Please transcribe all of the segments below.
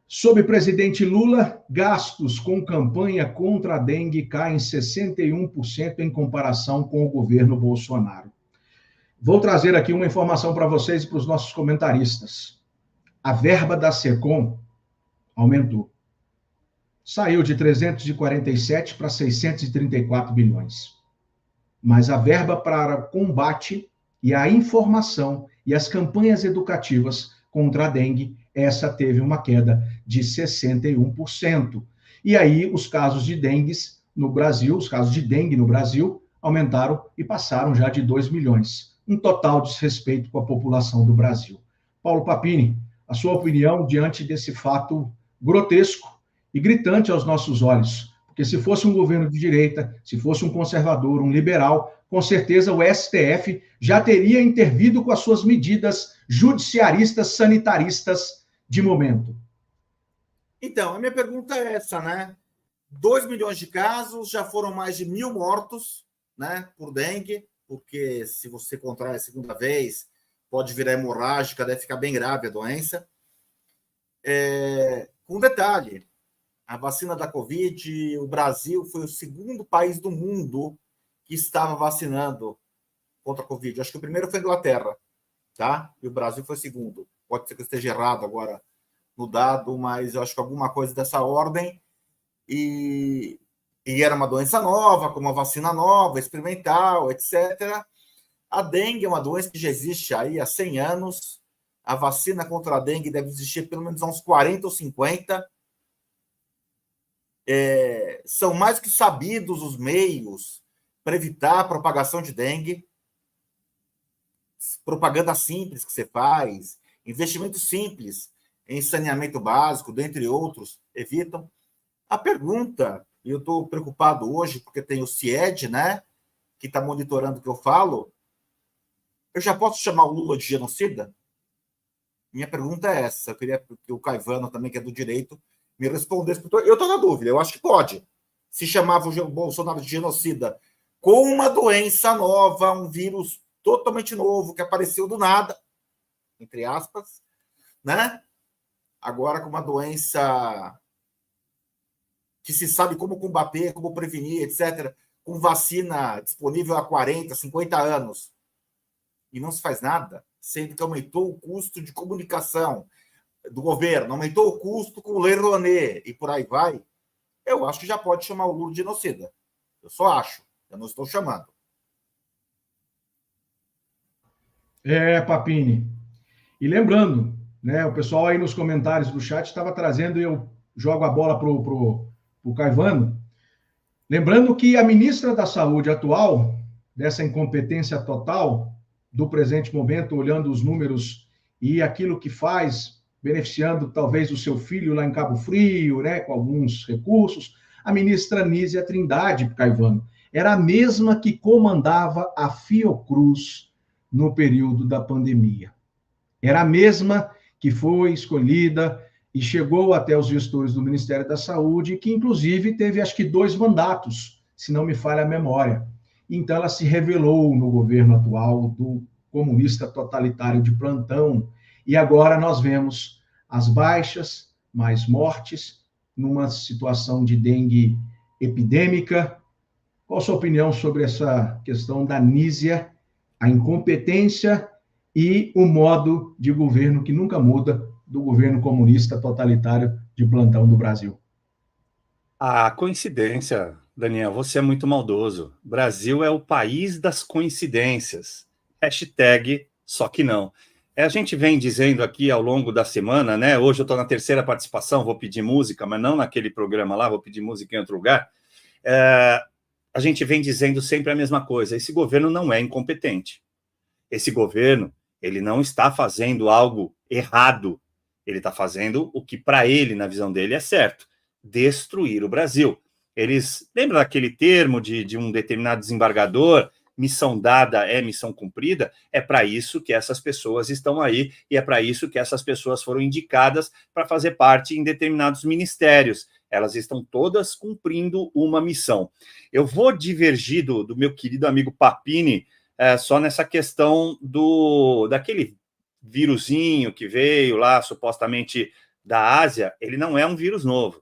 Sob presidente Lula, gastos com campanha contra a dengue caem 61% em comparação com o governo Bolsonaro. Vou trazer aqui uma informação para vocês e para os nossos comentaristas. A verba da SECOM aumentou. Saiu de 347 para 634 bilhões. Mas a verba para combate e a informação e as campanhas educativas contra a dengue, essa teve uma queda de 61%. E aí os casos de dengue no Brasil, aumentaram e passaram já de 2 milhões. Um total desrespeito com a população do Brasil. Paulo Papini, a sua opinião diante desse fato grotesco e gritante aos nossos olhos? Porque se fosse um governo de direita, se fosse um conservador, um liberal, com certeza o STF já teria intervido com as suas medidas judiciaristas, sanitaristas de momento. Então, a minha pergunta é essa, né? 2 milhões de casos, já foram mais de 1.000 mortos, né, por dengue, porque se você contrai a segunda vez, pode virar hemorrágica, deve ficar bem grave a doença. Com detalhe, a vacina da Covid, o Brasil foi o segundo país do mundo que estava vacinando contra a Covid. Acho que o primeiro foi a Inglaterra, tá? E o Brasil foi o segundo. Pode ser que eu esteja errado agora no dado, mas eu acho que alguma coisa dessa ordem. E era uma doença nova, com uma vacina nova, experimental, etc. A dengue é uma doença que já existe aí há 100 anos. A vacina contra a dengue deve existir pelo menos há uns 40 ou 50. São mais que sabidos os meios para evitar a propagação de dengue. Propaganda simples que você faz, investimento simples em saneamento básico, dentre outros, evitam. A pergunta, e eu estou preocupado hoje, porque tem o CIED, né, que está monitorando o que eu falo, eu já posso chamar o Lula de genocida? Minha pergunta é essa. Eu queria que o Caivano também, que é do direito, me respondesse. Eu estou na dúvida, eu acho que pode. Se chamava o Bolsonaro de genocida com uma doença nova, um vírus totalmente novo, que apareceu do nada, entre aspas, né? Agora com uma doença que se sabe como combater, como prevenir, etc., com vacina disponível há 40, 50 anos, e não se faz nada, sendo que aumentou o custo de comunicação do governo, aumentou o custo com o Lei Rouanet, e por aí vai, eu acho que já pode chamar o Lula de genocida. Eu só acho, eu não estou chamando. Papini. E lembrando, né, o pessoal aí nos comentários do chat estava trazendo, e eu jogo a bola para o Caivano, lembrando que a ministra da Saúde atual, dessa incompetência total do presente momento, olhando os números e aquilo que faz, beneficiando talvez o seu filho lá em Cabo Frio, né, com alguns recursos, a ministra Nízia Trindade, Caivano, era a mesma que comandava a Fiocruz no período da pandemia. Era a mesma que foi escolhida e chegou até os gestores do Ministério da Saúde, que inclusive teve acho que 2 mandatos, se não me falha a memória. Então ela se revelou no governo atual do comunista totalitário de plantão, e agora nós vemos as baixas, mais mortes, numa situação de dengue epidêmica. Qual a sua opinião sobre essa questão da Nízia, a incompetência e o modo de governo que nunca muda do governo comunista totalitário de plantão do Brasil? A coincidência, Daniel, você é muito maldoso. Brasil é o país das coincidências. Hashtag só que não. A gente vem dizendo aqui ao longo da semana, né? Hoje eu estou na terceira participação, vou pedir música, mas não naquele programa lá, vou pedir música em outro lugar. A gente vem dizendo sempre a mesma coisa. Esse governo não é incompetente. Esse governo, ele não está fazendo algo errado. Ele está fazendo o que, para ele, na visão dele, é certo. Destruir o Brasil. Eles lembram daquele termo de um determinado desembargador, missão dada é missão cumprida? É para isso que essas pessoas estão aí e é para isso que essas pessoas foram indicadas para fazer parte em determinados ministérios. Elas estão todas cumprindo uma missão. Eu vou divergir do meu querido amigo Papini só nessa questão daquele vírusinho que veio lá, supostamente da Ásia, ele não é um vírus novo.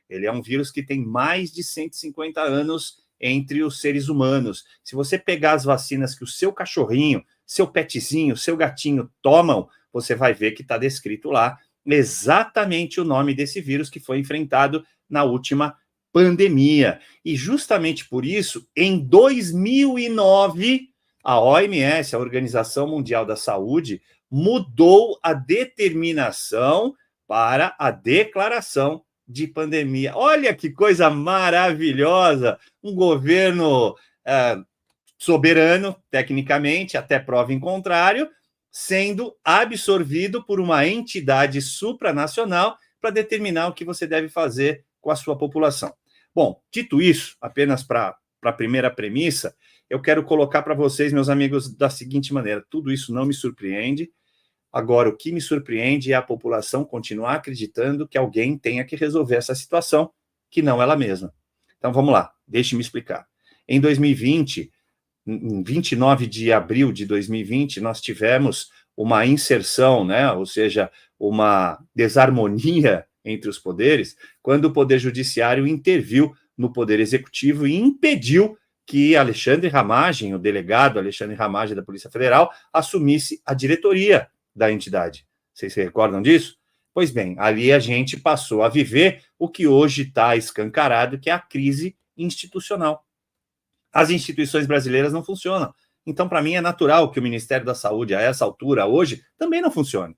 Ele é um vírus que tem mais de 150 anos entre os seres humanos. Se você pegar as vacinas que o seu cachorrinho, seu petzinho, seu gatinho tomam, você vai ver que está descrito lá exatamente o nome desse vírus que foi enfrentado na última pandemia. E justamente por isso, em 2009, a OMS, a Organização Mundial da Saúde, mudou a determinação para a declaração de pandemia. Olha que coisa maravilhosa! Um governo soberano, tecnicamente, até prova em contrário, sendo absorvido por uma entidade supranacional para determinar o que você deve fazer com a sua população. Bom, dito isso, apenas para a primeira premissa, eu quero colocar para vocês, meus amigos, da seguinte maneira: tudo isso não me surpreende. Agora, o que me surpreende é a população continuar acreditando que alguém tenha que resolver essa situação, que não ela mesma. Então, vamos lá, deixe-me explicar. Em 2020, em 29 de abril de 2020, nós tivemos uma inserção, né, ou seja, uma desarmonia entre os poderes, quando o Poder Judiciário interviu no Poder Executivo e impediu que Alexandre Ramagem, o delegado Alexandre Ramagem da Polícia Federal, assumisse a diretoria da entidade. Vocês se recordam disso? Pois bem, ali a gente passou a viver o que hoje está escancarado, que é a crise institucional. As instituições brasileiras não funcionam. Então, para mim, é natural que o Ministério da Saúde, a essa altura, hoje, também não funcione.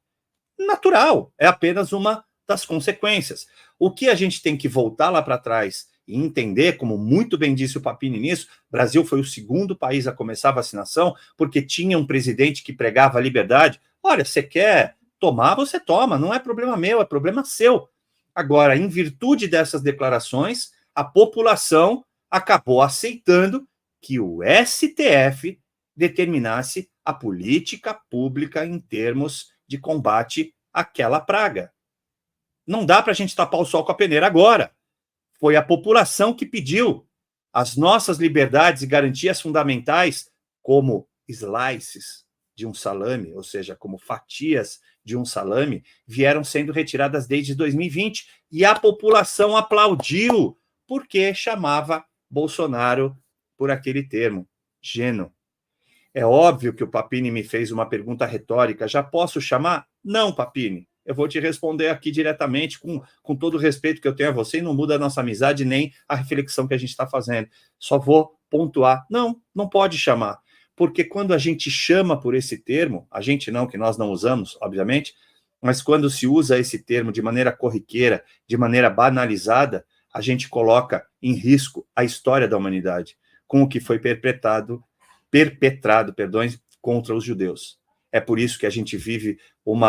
Natural, é apenas uma das consequências. O que a gente tem que voltar lá para trás e entender, como muito bem disse o Papini nisso, o Brasil foi o segundo país a começar a vacinação, porque tinha um presidente que pregava a liberdade. Olha, você quer tomar, você toma, não é problema meu, é problema seu. Agora, em virtude dessas declarações, a população acabou aceitando que o STF determinasse a política pública em termos de combate àquela praga. Não dá para a gente tapar o sol com a peneira agora. Foi a população que pediu. As nossas liberdades e garantias fundamentais, como slices de um salame, ou seja, como fatias de um salame, vieram sendo retiradas desde 2020. E a população aplaudiu, porque chamava Bolsonaro por aquele termo, geno. É óbvio que o Papini me fez uma pergunta retórica. Já posso chamar? Não, Papini. Eu vou te responder aqui diretamente, com todo o respeito que eu tenho a você, e não muda a nossa amizade nem a reflexão que a gente está fazendo. Só vou pontuar. Não, não pode chamar. Porque quando a gente chama por esse termo, a gente não, que nós não usamos, obviamente, mas quando se usa esse termo de maneira corriqueira, de maneira banalizada, a gente coloca em risco a história da humanidade, com o que foi perpetrado, contra os judeus. É por isso que a gente vive um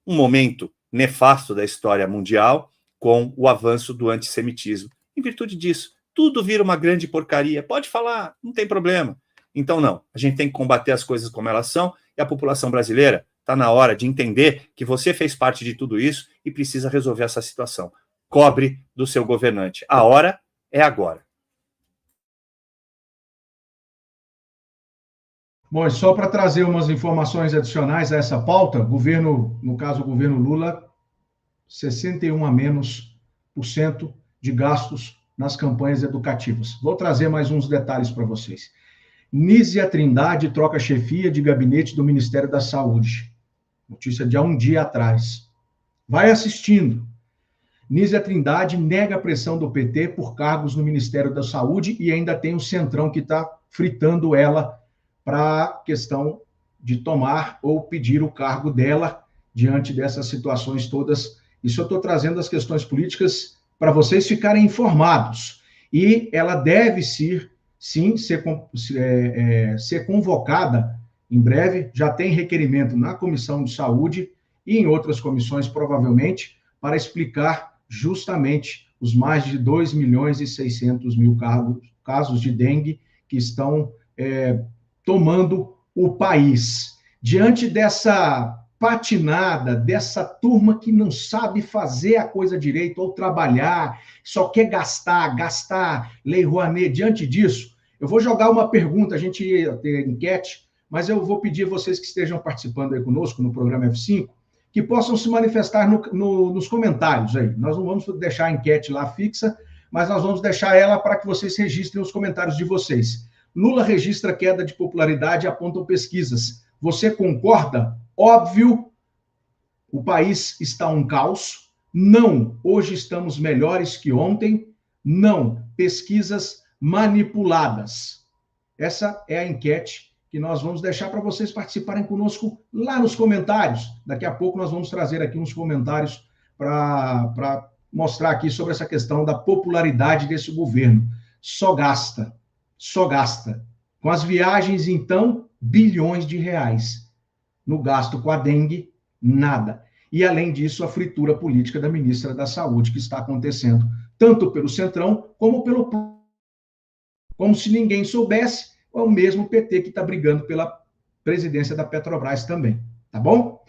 momento nefasto da história mundial com o avanço do antissemitismo. Em virtude disso, tudo vira uma grande porcaria. Pode falar, não tem problema. Então, não. A gente tem que combater as coisas como elas são, e a população brasileira está na hora de entender que você fez parte de tudo isso e precisa resolver essa situação. Cobre do seu governante. A hora é agora. Bom, e só para trazer umas informações adicionais a essa pauta, governo, no caso o governo Lula, 61 a menos por cento de gastos nas campanhas educativas. Vou trazer mais uns detalhes para vocês. Nízia Trindade troca chefia de gabinete do Ministério da Saúde. Notícia de há um dia atrás. Vai assistindo. Nízia Trindade nega a pressão do PT por cargos no Ministério da Saúde e ainda tem o Centrão que está fritando ela para a questão de tomar ou pedir o cargo dela diante dessas situações todas. Isso eu estou trazendo as questões políticas para vocês ficarem informados. E ela deve sim ser convocada em breve, já tem requerimento na Comissão de Saúde e em outras comissões, provavelmente, para explicar justamente os mais de 2.600.000 casos de dengue que estão tomando o país. Diante dessa patinada, dessa turma que não sabe fazer a coisa direito ou trabalhar, só quer gastar, Lei Rouanet, diante disso, eu vou jogar uma pergunta, a gente ia ter enquete, mas eu vou pedir a vocês que estejam participando aí conosco no programa F5, que possam se manifestar nos comentários aí. Nós não vamos deixar a enquete lá fixa, mas nós vamos deixar ela para que vocês registrem os comentários de vocês. Lula registra queda de popularidade, apontam pesquisas. Você concorda? Óbvio, o país está um caos. Não, hoje estamos melhores que ontem. Não, pesquisas manipuladas. Essa é a enquete que nós vamos deixar para vocês participarem conosco lá nos comentários. Daqui a pouco nós vamos trazer aqui uns comentários para mostrar aqui sobre essa questão da popularidade desse governo. Só gasta. Com as viagens, então, bilhões de reais. No gasto com a dengue, nada. E, além disso, a fritura política da ministra da Saúde, que está acontecendo tanto pelo Centrão, como se ninguém soubesse, é o mesmo PT que está brigando pela presidência da Petrobras também. Tá bom?